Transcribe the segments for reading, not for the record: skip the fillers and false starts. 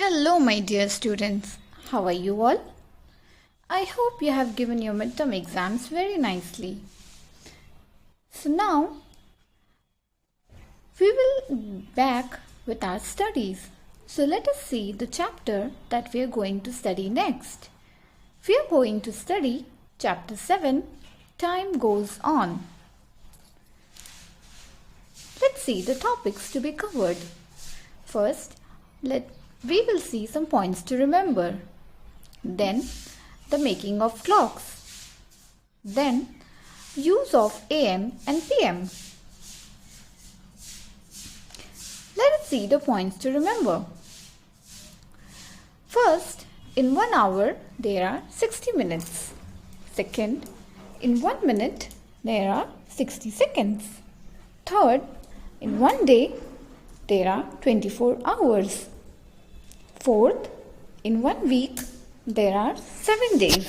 Hello, my dear students. How are you all? I hope you have given your midterm exams very nicely. So now we will back with our studies. So let us see the chapter that we are going to study next. We are going to study chapter 7, Time Goes On. Let's see the topics to be covered. First, we will see some points to remember. Then, the making of clocks. Then, use of AM and PM. Let us see the points to remember. First, in 1 hour, there are 60 minutes. Second, in 1 minute, there are 60 seconds. Third, in 1 day, there are 24 hours. Fourth, in 1 week, there are 7 days.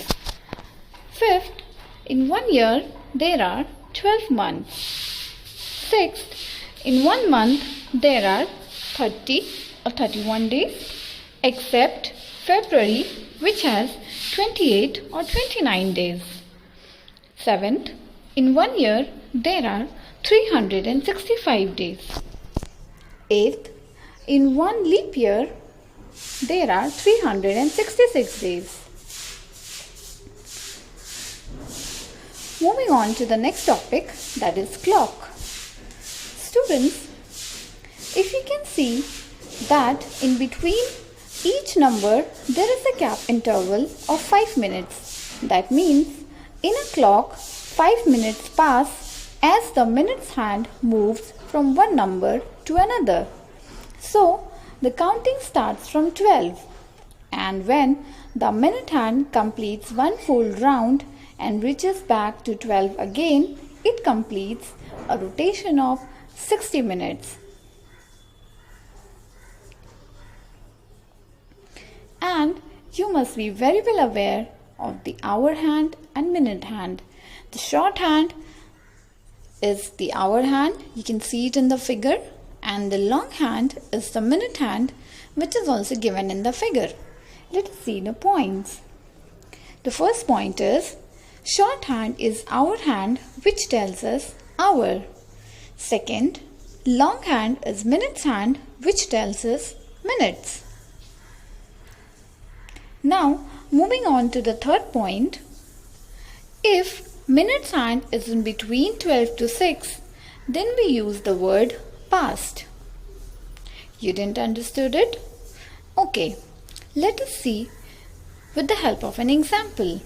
Fifth, in 1 year, there are 12 months. Sixth, in 1 month, there are 30 or 31 days, except February, which has 28 or 29 days. Seventh, in 1 year, there are 365 days. Eighth, in 1 leap year, there are 366 days. Moving on to the next topic, that is clock. Students, if you can see that in between each number there is a gap interval of 5 minutes. That means in a clock 5 minutes pass as the minute's hand moves from one number to another. So, the counting starts from 12, and when the minute hand completes one full round and reaches back to 12 again, it completes a rotation of 60 minutes. And you must be very well aware of the hour hand and minute hand. The short hand is the hour hand, you can see it in the figure. And the long hand is the minute hand, which is also given in the figure. Let us see the points. The first point is short hand is hour hand, which tells us hour. Second, long hand is minutes hand, which tells us minutes. Now, moving on to the third point. If minutes hand is in between 12 to 6, then we use the word past. You didn't understood it? Okay, let us see with the help of an example.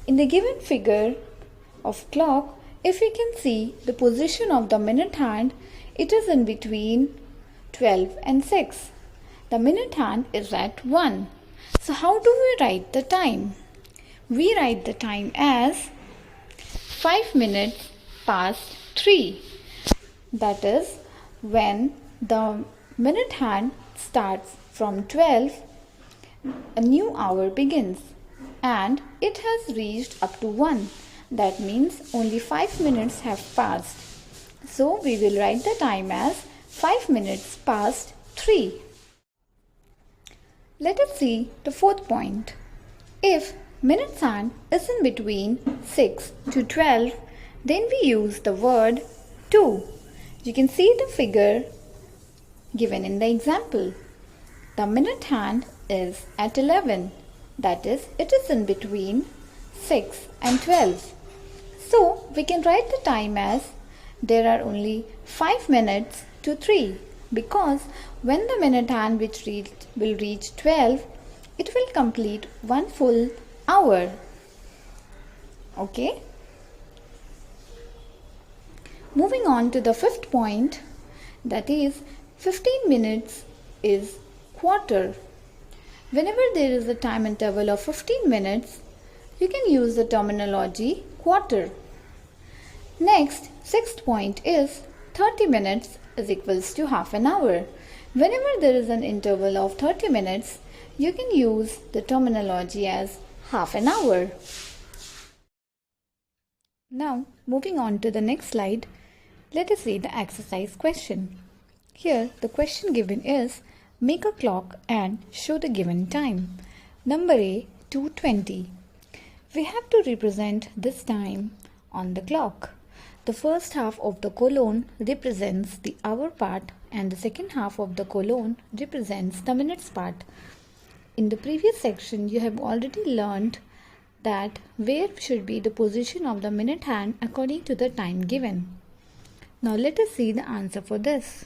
In the given figure of clock, if we can see the position of the minute hand, it is in between 12 and 6. The minute hand is at 1. So how do we write the time? We write the time as 5 minutes past 3. That is, when the minute hand starts from 12, a new hour begins and it has reached up to 1. That means only 5 minutes have passed. So we will write the time as 5 minutes past 3. Let us see the fourth point. If minutes hand is in between 6 to 12, then we use the word to. You can see the figure given in the example. The minute hand is at 11. That is, it is in between 6 and 12. So, we can write the time as there are only 5 minutes to 3, because when the minute hand will reach 12, it will complete one full hour. Okay? Moving on to the fifth point, that is 15 minutes is quarter. Whenever there is a time interval of 15 minutes, you can use the terminology quarter. Next, sixth point is 30 minutes is equals to half an hour. Whenever there is an interval of 30 minutes, you can use the terminology as half an hour. Now, moving on to the next slide, let us see the exercise question. Here, the question given is, Make a clock and show the given time. Number A, 2:20. We have to represent this time on the clock. The first half of the colon represents the hour part and the second half of the colon represents the minutes part. In the previous section, you have already learned that where should be the position of the minute hand according to the time given. Now let us see the answer for this.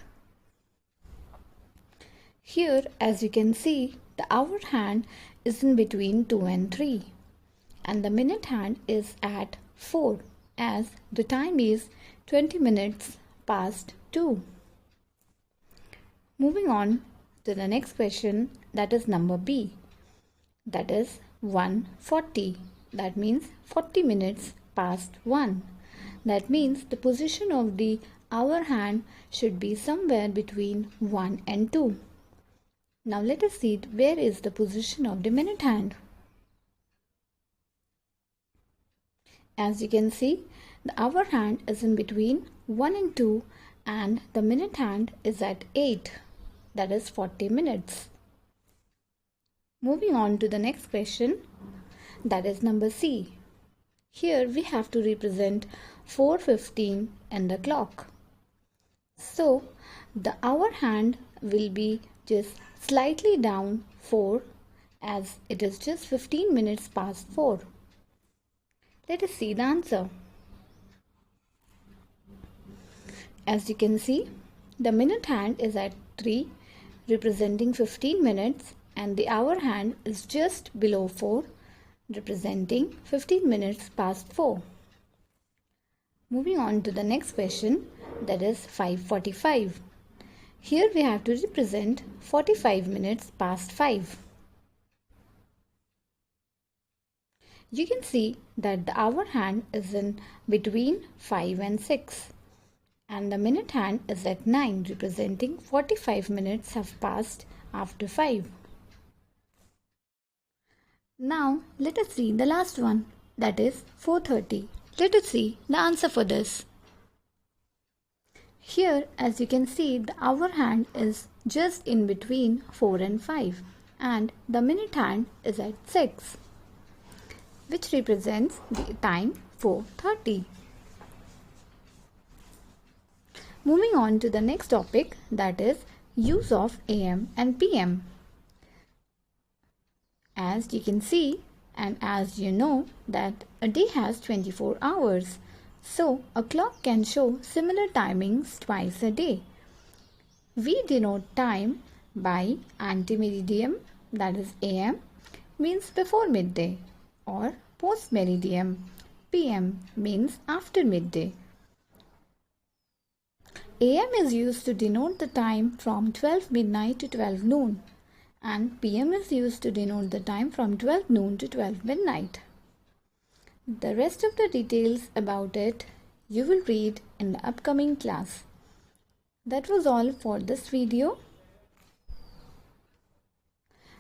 Here, as you can see, the hour hand is in between 2 and 3 and the minute hand is at 4 as the time is 20 minutes past 2. Moving on to the next question, that is number B, that is 1:40. That means 40 minutes past 1. That means the position of the hour hand should be somewhere between 1 and 2. Now let us see where is the position of the minute hand. As you can see, the hour hand is in between 1 and 2 and the minute hand is at 8. That is 40 minutes. Moving on to the next question, that is number C. Here we have to represent 4:15 in the clock. So the hour hand will be just slightly down 4 as it is just 15 minutes past 4. Let us see the answer. As you can see, the minute hand is at 3 representing 15 minutes and the hour hand is just below 4 representing 15 minutes past 4. Moving on to the next question, that is 5:45. Here we have to represent 45 minutes past 5. You can see that the hour hand is in between 5 and 6 and the minute hand is at 9 representing 45 minutes have passed after 5. Now let us see the last one, that is 4:30. Let us see the answer for this. Here, as you can see, the hour hand is just in between 4 and 5 and the minute hand is at 6, which represents the time 4:30. Moving on to the next topic, that is use of AM and PM. As you can see and as you know that a day has 24 hours. So a clock can show similar timings twice a day. We denote time by antemeridiem, that is AM, means before midday, or postmeridiem, PM, means after midday. AM is used to denote the time from 12 midnight to 12 noon and PM is used to denote the time from 12 noon to 12 midnight. The rest of the details about it you will read in the upcoming class. That was all for this video.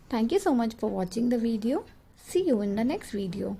Thank you so much for watching the video. See you in the next video.